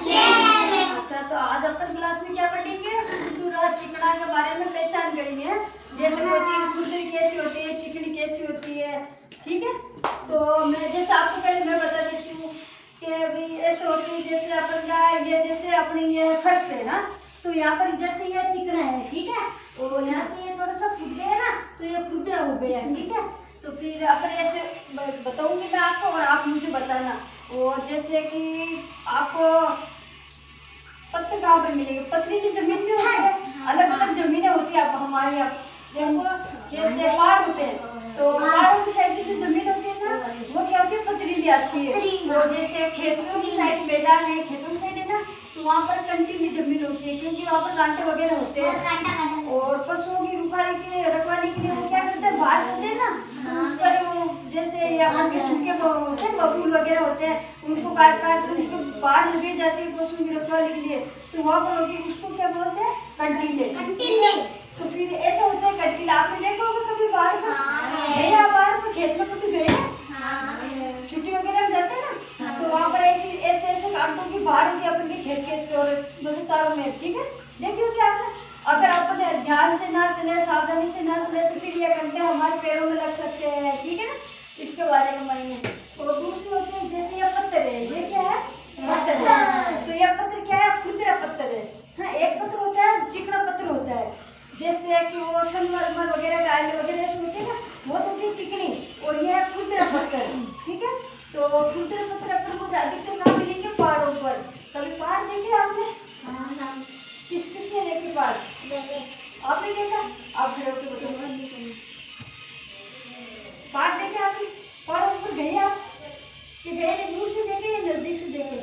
अच्छा, तो आज अपन क्लास में क्या पढ़ेंगे? खुरदुरा चिकना के बारे में पहचान करेंगे। जैसे वो चीज खुरदुरी कैसी होती है, चिकनी कैसी होती है, ठीक है। तो मैं जैसे आपको पहले मैं बता देती हूँ कि अभी ऐसे होती है, जैसे अपन का ये जैसे अपनी ये फर्श है ना, तो यहाँ पर जैसे ये चिकना है, ठीक है, और यहाँ से ये थोड़ा सा फूट गया ना, तो ये खुरदुरा हो गया, ठीक है। तो फिर अपन ऐसे बताऊंगी मैं आपको और आप मुझे बताना। और जैसे कि आपको पत्थर कहाँ पर मिलेंगे? पथरीली जमीन भी होती है, अलग अलग जमीनें होती है। आप हमारे यहाँ देखो जैसे पहाड़ होते हैं, तो पहाड़ों की साइड की जो जमीन होती है ना, वो क्या होती है? पथरीली आती है। और जैसे खेतों की साइड मैदान है, खेतों की साइड है ना, तो वहाँ पर कंटीली जमीन होती है, क्योंकि वहाँ पर कांटे वगैरह होते हैं। और पशुओं की रखवाली के लिए वो क्या करते हैं? बाढ़ करते हैं ना, तो उस पर वो जैसे यहाँ के सूखे होते हैं, बबूल वगैरह होते हैं, उनको काट काट कर उनको बाढ़ लगी जाती है पशुओं की रखवाली के लिए, तो वहाँ पर होती है, उसको क्या बोलते हैं? कंटीले। तो फिर ऐसा होता है कंटीला। आपने देखा होगा कभी बाढ़ में? गए आप बाढ़ में? खेत में कभी गए? छुट्टी वगैरह में जाते हैं ना, तो वहाँ पर ऐसे ऐसे कांटों की बाढ़ होती है अपन के खेत के मतलब चारों में, ठीक है। देखिए कि आपने अगर अपने ध्यान से ना चले, सावधानी से ना चले, तो फिर ये कंटे हमारे पैरों में लग सकते हैं, ठीक है ना। इसके बारे में मानेंगे। और दूसरी होती है जैसे ये पत्थर है, ये क्या है? पत्थर है। तो ये पत्थर क्या है? खुरदुरा पत्थर है। हाँ, एक पत्थर होता है चिकना पत्थर होता है, जैसे कि वो संगमरमर वगैरह टाइल वगैरह ऐसे होते हैं ना, वो तो होती है चिकनी, और यह है खुरदुरा पत्थर, ठीक है। तो खुरदुरा पत्थर अपन को अधिकतर कहाँ मिलेंगे? पहाड़ों पर। कभी पहाड़ देखे आपने? किसने देखे पहाड़? आपने देखा? आप खड़े होकर बताओ, पहाड़ देखे आपने? पहाड़ों पर गए आप कि गए नहीं? दूर से देखे या नजदीक से देखे?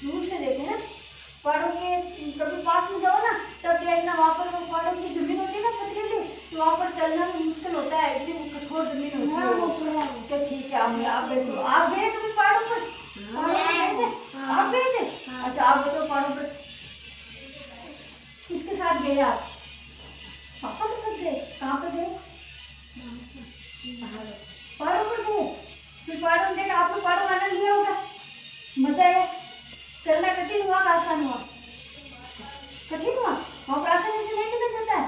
दूर से देखे ना। पहाड़ों के कभी पास में जाओ ना, तब देखना वहाँ पर वो पहाड़ों की जमीन होती है ना पथरीली, तो वहाँ पर चलना भी मुश्किल होता है, इतनी कठोर जमीन होती है। चल ठीक है, आप देखो, आप गए कभी पहाड़ों पर? गए थे? आप गए थे? अच्छा, आप बताओ पहाड़ों पर किसके साथ गए आप? पापा के साथ गए? कहाँ पर गए? पहाड़ों पर गए। फिर पहाड़ों में देखा आपने? पहाड़ों का आनंद लिया होगा, मजा आया? चलना कठिन हुआ कि आसान हुआ? कठिन हुआ। वहाँ पर आसानी से नहीं चला जाता है।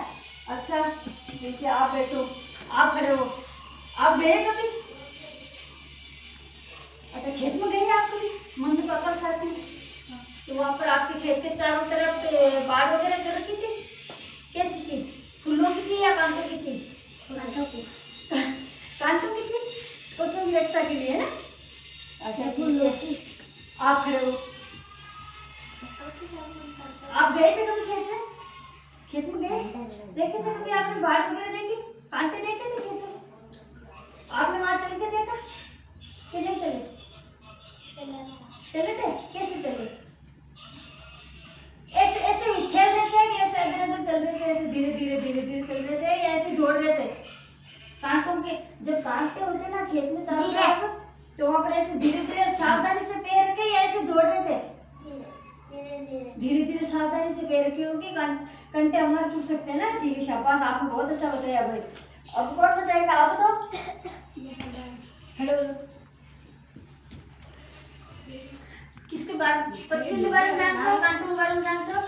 अच्छा देखिए, आप बैठो, आप खड़े हो, आप गए कभी? अच्छा, खेत में गए आप कभी मम्मी पापा के साथ में? तो वहाँ पर आपके खेत के चारों तरफ बाढ़ वगैरह कर रखी थी? कैसी थी? फूलों की थी या कांटों की थी? कांटों की थी, पशुओं की रक्षा के लिए ना। अच्छा ठीक है, आप खड़े हो, आप गए थे कभी खेत में? खेत में गए? देखे थे कभी आपने बाढ़ वगैरह देखी? कांटे देखे थे खेत में? आपने वहाँ चल के देखा कि नहीं चले? चले थे? कैसे चले? ऐसे ऐसे ही खेल रहे थे कि ऐसे इधर उधर चल रहे थे, ऐसे धीरे धीरे चल रहे थे, या ऐसे दौड़ रहे थे? कांटों के जब कांटे होते ना खेत में चारों तरफ, तो वहाँ पर ऐसे धीरे धीरे सावधानी से पैर रखे या ऐसे दौड़ रहे थे? धीरे धीरे सावधानी से पैर रखे होंगे, कंटे हमारे चुभ सकते हैं ना। ठीक है, शाबाश, आपने बहुत अच्छा बताया भाई। अब कौन बताएगा? आप बताओ। हेलो, किसके बारे में? पथरीली के बारे में जानते हो? कांटों के बारे में जानते हो?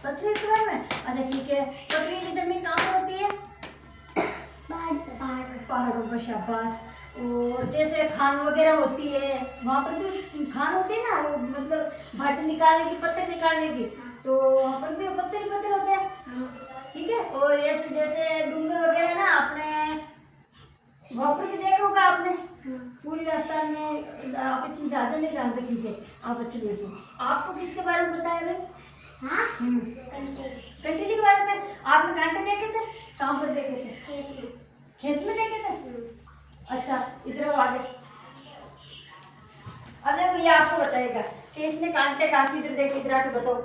पथरीली के बारे में? अच्छा ठीक है, पथरीली जमीन कहाँ पर होती है? पहाड़ों पर, शाबाश। और जैसे खान वगैरह होती है, वहाँ पर भी खान होती है ना, वो मतलब भट्ट निकालने की, पत्थर निकालने की, तो वहाँ पर भी पत्थर ही पत्थर होते हैं, ठीक है। और ऐसे जैसे डूंगर वगैरह ना, आपने वहाँ पर भी देखा होगा आपने। पूरी राजस्थान में आप इतनी ज़्यादा नहीं जानते, ठीक है, आप अच्छे देखो। आपको किसके बारे में बताया भाई? हाँ, कंटीली के बारे में। आपने कांटे देखे थे? कहाँ पर देखे थे? खेत में देखे थे? अच्छा, इधर आगे। अरे ये आपको बताएगा कि इसने कांटे कहाँ की, इधर देख, इधर आके बताओ,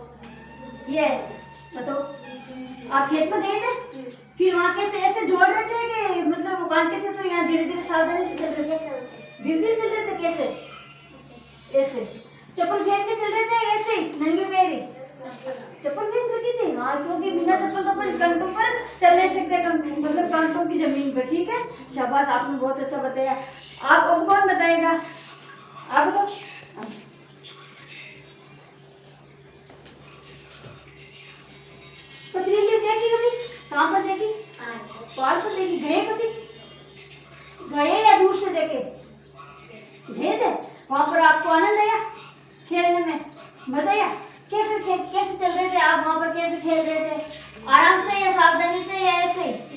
ये बताओ। आप खेत में गए थे? फिर वहाँ कैसे ऐसे दौड़ रहे थे कि मतलब वो कांटे थे, तो यहाँ धीरे धीरे सावधानी से चल रहे थे? धीरे धीरे चल रहे थे? कैसे? ऐसे चप्पल पहन के चल रहे थे? ऐसे नंगे पैर? चप्पल पहन रखी थी? हाँ, क्योंकि बिना चप्पल तो अपन कांटों पर चल नहीं सकते, मतलब कांटों की जमीन पर, ठीक है। शाबाश, आपने बहुत अच्छा बताया। आप अब कौन बताएगा? आप बताओ। आपको आनंद आया खेलने में? बताया कैसे चल रहे थे आप वहाँ पर, कैसे खेल रहे थे? आराम से या सावधानी से या ऐसे?